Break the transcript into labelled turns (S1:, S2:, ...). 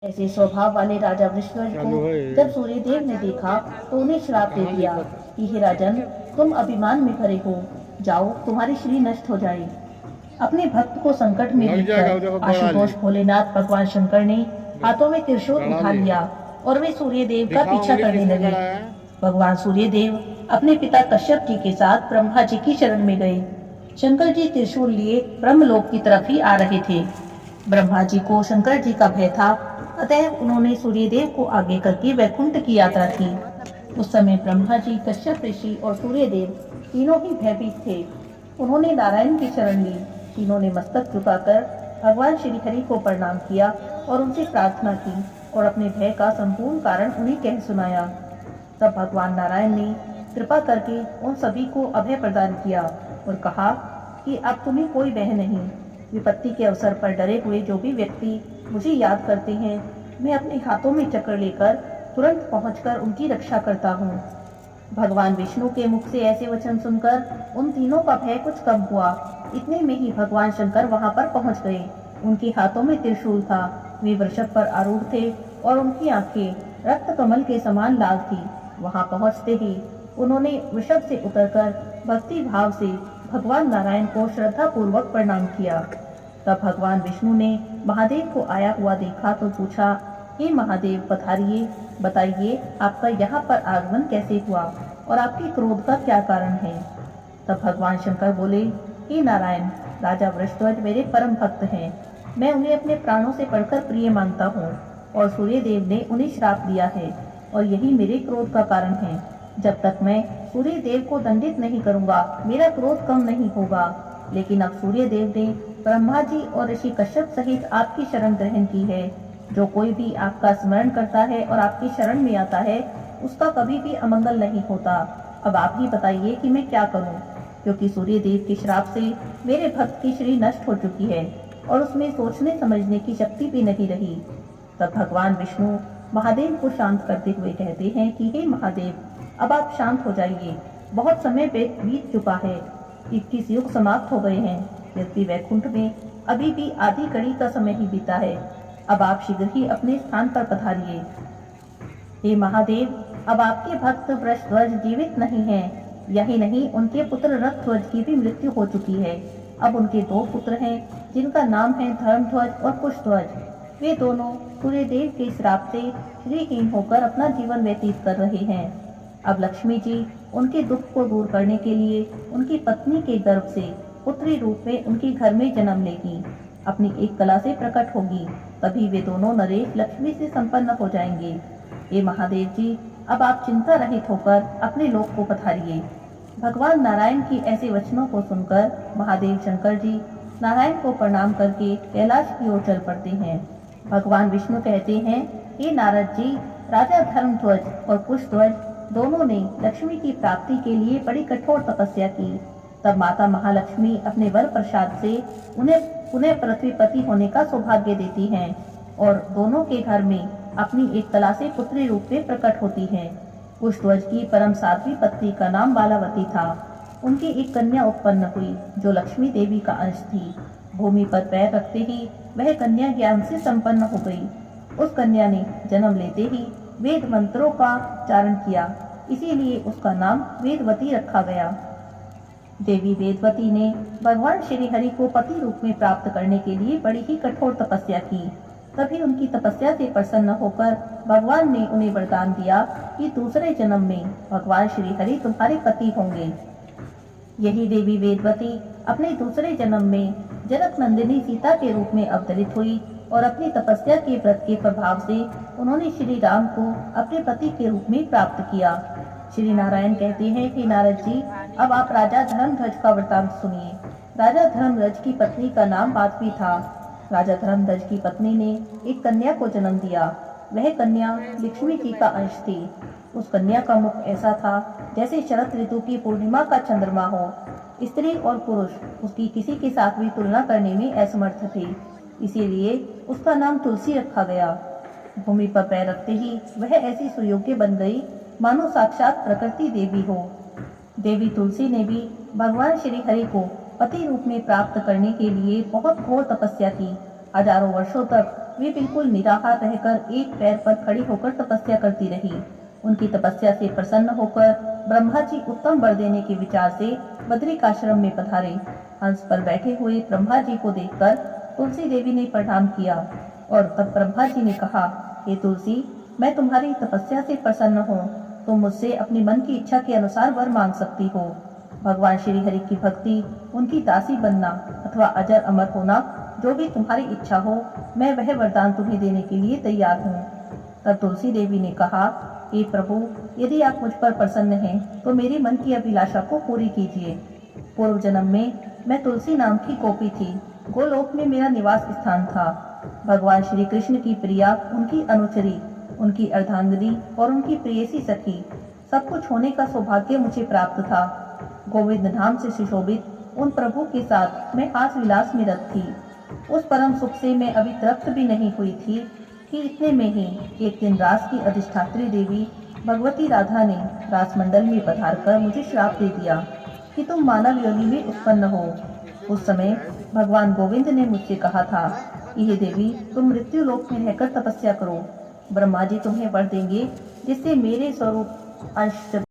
S1: ऐसे स्वभाव वाले राजा वृषध्वज को जब सूर्यदेव ने देखा तो उन्हें श्राप दे दिया कि हे राजन, तुम अभिमान में भरे हो, जाओ तुम्हारी श्री नष्ट हो जाए। अपने भक्त को संकट में देखकर आशुतोष भोलेनाथ भगवान शंकर ने हाथों में त्रिशूल उठा लिया और वे सूर्यदेव का पीछा करने लगे। भगवान सूर्यदेव अपने पिता कश्यप जी के साथ ब्रह्मा जी की शरण में गए। शंकर जी त्रिशूल लिए ब्रह्मलोक की तरफ ही आ रहे थे। ब्रह्मा जी को शंकर जी का भय था, अतः उन्होंने सूर्यदेव को आगे करके वैकुंठ की यात्रा की। उस समय ब्रह्मा जी, कश्यप ऋषि और सूर्यदेव तीनों ही भयभीत थे। उन्होंने नारायण की शरण ली। तीनों ने मस्तक झुकाकर भगवान श्री हरि को प्रणाम किया और उनसे प्रार्थना की और अपने भय का संपूर्ण कारण उन्हें कह सुनाया। तब भगवान नारायण ने कृपा करके उन सभी को अभय प्रदान किया और कहा कि अब तुम्हें कोई भय नहीं। विपत्ति के अवसर पर डरे हुए जो भी व्यक्ति मुझे याद करते हैं, मैं अपने हाथों में चक्र लेकर तुरंत पहुंचकर उनकी रक्षा करता हूँ। भगवान विष्णु के मुख से ऐसे वचन सुनकर उन तीनों का भय कुछ कम हुआ। इतने में ही भगवान शंकर वहां पर पहुंच गए। उनके हाथों में त्रिशूल था, वे वृषभ पर आरूढ़ थे और उनकी आंखें रक्त कमल के समान लाल थी। वहां पहुंचते ही उन्होंने वृषभ से उतरकर भक्ति भाव से भगवान नारायण को श्रद्धा पूर्वक प्रणाम किया। तब भगवान विष्णु ने महादेव को आया हुआ देखा तो पूछा, हे महादेव पधारिए, बताइए आपका यहाँ पर आगमन कैसे हुआ और आपके क्रोध का क्या कारण है। तब भगवान शंकर बोले, हे नारायण, राजा वृषध्वज मेरे परम भक्त हैं। मैं उन्हें अपने प्राणों से बढ़कर प्रिय मानता हूँ और सूर्यदेव ने उन्हें श्राप दिया है और यही मेरे क्रोध का कारण है। जब तक मैं सूर्यदेव को दंडित नहीं करूंगा, मेरा क्रोध कम नहीं होगा। लेकिन अब सूर्यदेव ने ब्रह्मा जी और ऋषि कश्यप सहित आपकी शरण ग्रहण की है। जो कोई भी आपका स्मरण करता है और आपकी शरण में आता है, उसका कभी भी अमंगल नहीं होता। अब आप ही बताइए कि मैं क्या करूं, क्योंकि सूर्यदेव के श्राप से मेरे भक्त की श्री नष्ट हो चुकी है और उसमें सोचने समझने की शक्ति भी नहीं रही। तब भगवान विष्णु महादेव को शांत करते हुए कहते हैं कि हे महादेव, अब आप शांत हो जाइए। बहुत समय बीत चुका है, 21 युग समाप्त हो गए हैं, यद्यपि वैकुंठ में अभी भी आधी कड़ी का समय ही बीता है। अब आप शीघ्र ही अपने स्थान पर पधारिए। हे महादेव, अब आपके भक्त वृषध्वज जीवित नहीं हैं। यही नहीं, उनके पुत्र रथध्वज की भी मृत्यु हो चुकी है। अब उनके 2 पुत्र हैं, जिनका नाम है धर्मध्वज और कुशध्वज। वे दोनों सूर्यदेव के श्राप से श्रीहीन होकर अपना जीवन व्यतीत कर रहे हैं। अब लक्ष्मी जी उनके दुख को दूर करने के लिए उनकी पत्नी के गर्भ से पुत्री रूप में उनके घर में जन्म लेगी, अपनी एक कला से प्रकट होगी। तभी वे दोनों नरेश लक्ष्मी से संपन्न हो जाएंगे। हे महादेव जी, अब आप चिंता रहित होकर अपने लोक को पधारिए। भगवान नारायण की ऐसे वचनों को सुनकर महादेव शंकर जी नारायण को प्रणाम करके कैलाश की ओर चल पड़ते हैं। भगवान विष्णु कहते हैं, हे नारद जी, राजा धर्मध्वज और कुशध्वज दोनों ने लक्ष्मी की प्राप्ति के लिए बड़ी कठोर तपस्या की। तब माता महालक्ष्मी अपने वर प्रसाद से उन्हें पुनः पृथ्वीपति होने का सौभाग्य देती हैं और दोनों के घर में अपनी एक कला से पुत्री रूप में प्रकट होती है। कुशध्वज की परम साध्वी पत्नी का नाम बालावती था। उनकी एक कन्या उत्पन्न हुई जो लक्ष्मी देवी का अंश थी। भूमि पर पैर रखते ही वह कन्या ज्ञान से संपन्न हो गई। उस कन्या ने जन्म लेते ही वेद मंत्रों का उच्चारण किया, इसीलिए उसका नाम वेदवती रखा गया। देवी वेदवती ने भगवान श्री हरि को पति रूप में प्राप्त करने के लिए बड़ी ही कठोर तपस्या की। तभी उनकी तपस्या से प्रसन्न होकर भगवान ने उन्हें वरदान दिया कि दूसरे जन्म में भगवान श्री हरि तुम्हारे पति होंगे। यही देवी वेदवती अपने दूसरे जन्म में जनक नंदिनी सीता के रूप में अवतरित हुई और अपनी तपस्या के व्रत के प्रभाव से उन्होंने श्री राम को अपने पति के रूप में प्राप्त किया। श्री नारायण कहते हैं कि नारद जी, अब आप राजा धर्मध्वज का वृतांत सुनिए। राजा धर्मध्वज की पत्नी का नाम बाधवी था। राजा धर्मध्वज की पत्नी ने एक कन्या को जन्म दिया। वह कन्या लक्ष्मी जी का अंश थी। उस कन्या का मुख ऐसा था जैसे शरद ऋतु की पूर्णिमा का चंद्रमा हो। स्त्री और पुरुष उसकी किसी के साथ भी तुलना करने में असमर्थ थे, इसीलिए उसका नाम तुलसी रखा गया। भूमि पर पैर रखते ही वह ऐसी सुयोग्य बन गई मानो साक्षात प्रकृति देवी हो। देवी तुलसी ने भी भगवान श्री हरि को पति रूप में प्राप्त करने के लिए बहुत घोर तपस्या की। हजारों वर्षों तक वे बिल्कुल निराहार रहकर एक पैर पर खड़ी होकर तपस्या करती रही। उनकी तपस्या से प्रसन्न होकर ब्रह्मा जी उत्तम वर देने के विचार से बद्रिकाश्रम में पधारे। हंस पर बैठे हुए ब्रह्मा जी को देखकर तुलसी देवी ने प्रणाम किया और तब ब्रह्मा जी ने कहा, हे तुलसी, मैं तुम्हारी तपस्या से प्रसन्न हूँ। तुम मुझसे अपनी मन की इच्छा के अनुसार वर मांग सकती हो। भगवान श्री हरि की भक्ति, उनकी दासी बनना अथवा अजर अमर होना, जो भी तुम्हारी इच्छा हो, मैं वह वरदान तुम्हें देने के लिए तैयार हूँ। तब तुलसी देवी ने कहा, हे प्रभु, यदि आप मुझ पर प्रसन्न हैं तो मेरी मन की अभिलाषा को पूरी कीजिए। पूर्व जन्म में मैं तुलसी नाम की गोपी थी। गोलोक में मेरा निवास स्थान था। भगवान श्री कृष्ण की प्रिया, उनकी अनुचरी, उनकी अर्धांगिनी और उनकी प्रेयसी सखी, सब कुछ होने का सौभाग्य मुझे प्राप्त था। गोविंद नाम से सुशोभित उन प्रभु के साथ मैं हास विलास में रत थी। उस परम सुख से मैं अभी तृप्त भी नहीं हुई थी कि इतने में ही एक दिन रास की अधिष्ठात्री देवी भगवती राधा ने रासमंडल में पधारकर मुझे श्राप दे दिया कि तुम मानव योनि में उत्पन्न हो। उस समय भगवान गोविंद ने मुझसे कहा था कि हे देवी, तुम मृत्यु लोक में रहकर तपस्या करो। ब्रह्मा जी तुम्हें वर देंगे जिससे मेरे स्वरूप अंश